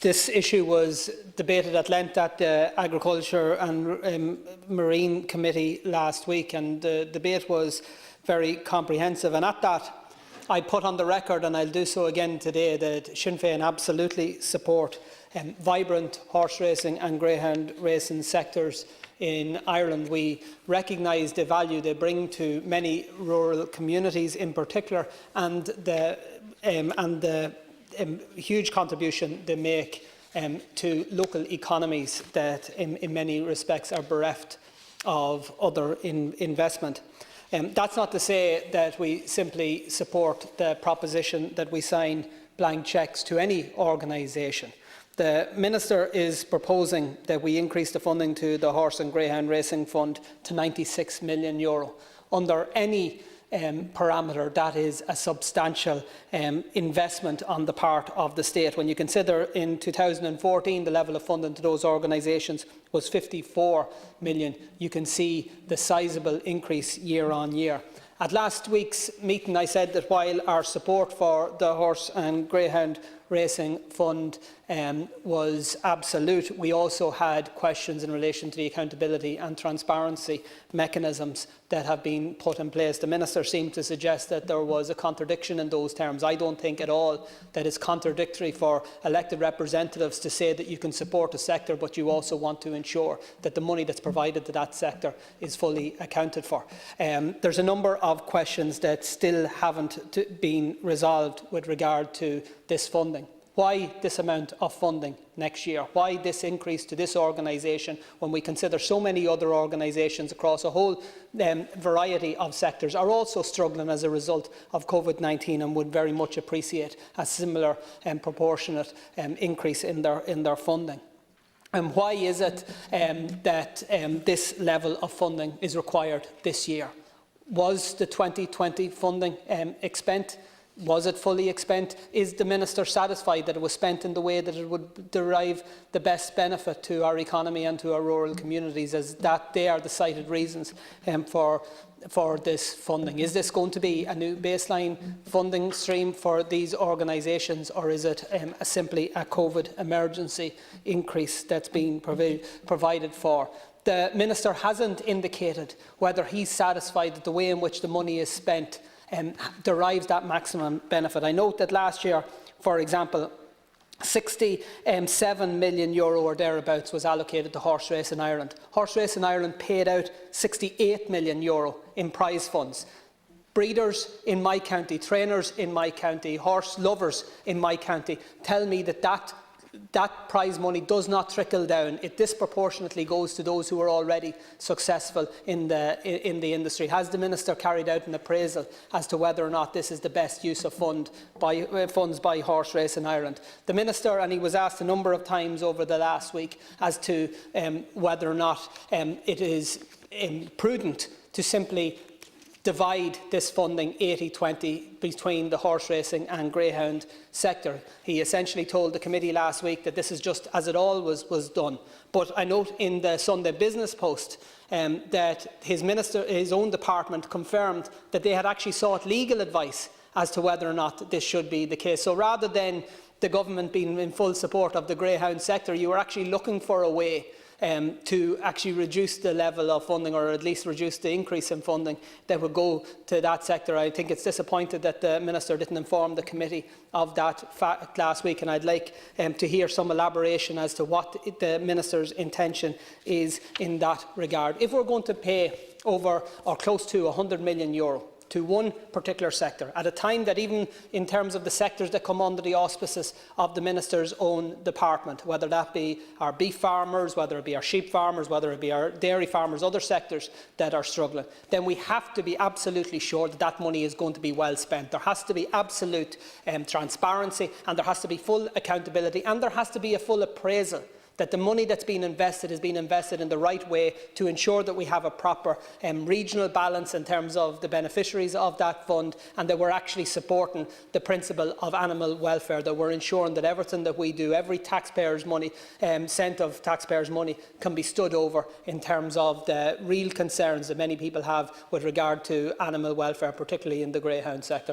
This issue was debated at length at the Agriculture and Marine Committee last week, and the debate was very comprehensive. And at that, I put on the record, and I'll do so again today, that Sinn Féin absolutely support vibrant horse racing and greyhound racing sectors in Ireland. We recognise the value they bring to many rural communities in particular, and the huge contribution they make to local economies that in many respects are bereft of other investment. That's not to say that we simply support the proposition that we sign blank cheques to any organisation. The Minister is proposing that we increase the funding to the Horse and Greyhound Racing Fund to €96 million. Under any parameter, that is a substantial investment on the part of the state. When you consider in 2014 the level of funding to those organisations was €54 million, you can see the sizable increase year on year. At last week's meeting, I said that while our support for the Horse and Greyhound Racing Fund was absolute, we also had questions in relation to the accountability and transparency mechanisms that have been put in place. The Minister seemed to suggest that there was a contradiction in those terms. I don't think at all that it's contradictory for elected representatives to say that you can support a sector, but you also want to ensure that the money that's provided to that sector is fully accounted for. There's a number of questions that still haven't been resolved with regard to this funding. Why this amount of funding next year? Why this increase to this organisation when we consider so many other organisations across a whole variety of sectors are also struggling as a result of COVID-19 and would very much appreciate a similar proportionate increase in their funding? And why is it that this level of funding is required this year? Was the 2020 funding expent? Was it fully expent? Is the Minister satisfied that it was spent in the way that it would derive the best benefit to our economy and to our rural communities, as that they are the cited reasons for this funding? Is this going to be a new baseline funding stream for these organisations, or is it simply a COVID emergency increase that's been provided for? The Minister hasn't indicated whether he's satisfied that the way in which the money is spent derives that maximum benefit. I note that last year, for example, €67 million or thereabouts was allocated to horse race in Ireland. Horse race in Ireland paid out €68 million in prize funds. Breeders in my county, trainers in my county, horse lovers in my county tell me that prize money does not trickle down. It disproportionately goes to those who are already successful in the industry. Has the Minister carried out an appraisal as to whether or not this is the best use of funds by horse race in Ireland? The Minister, and he was asked a number of times over the last week as to whether or not it is prudent to simply divide this funding 80-20 between the horse racing and greyhound sector. He essentially told the committee last week that this is just as it always was done. But I note in the Sunday Business Post that his own department confirmed that they had actually sought legal advice as to whether or not this should be the case. So rather than the government being in full support of the greyhound sector, you were actually looking for a way to actually reduce the level of funding, or at least reduce the increase in funding that would go to that sector. I think it's disappointing that the Minister didn't inform the committee of that fact last week, and I'd like to hear some elaboration as to what the Minister's intention is in that regard. If we're going to pay over or close to €100 million to one particular sector, at a time that even in terms of the sectors that come under the auspices of the Minister's own department, whether that be our beef farmers, whether it be our sheep farmers, whether it be our dairy farmers, other sectors that are struggling, then we have to be absolutely sure that that money is going to be well spent. There has to be absolute transparency, and there has to be full accountability, and there has to be a full appraisal that the money that's been invested is being invested in the right way to ensure that we have a proper regional balance in terms of the beneficiaries of that fund, and that we're actually supporting the principle of animal welfare, that we're ensuring that everything that we do, every taxpayer's money, cent of taxpayers' money, can be stood over in terms of the real concerns that many people have with regard to animal welfare, particularly in the greyhound sector.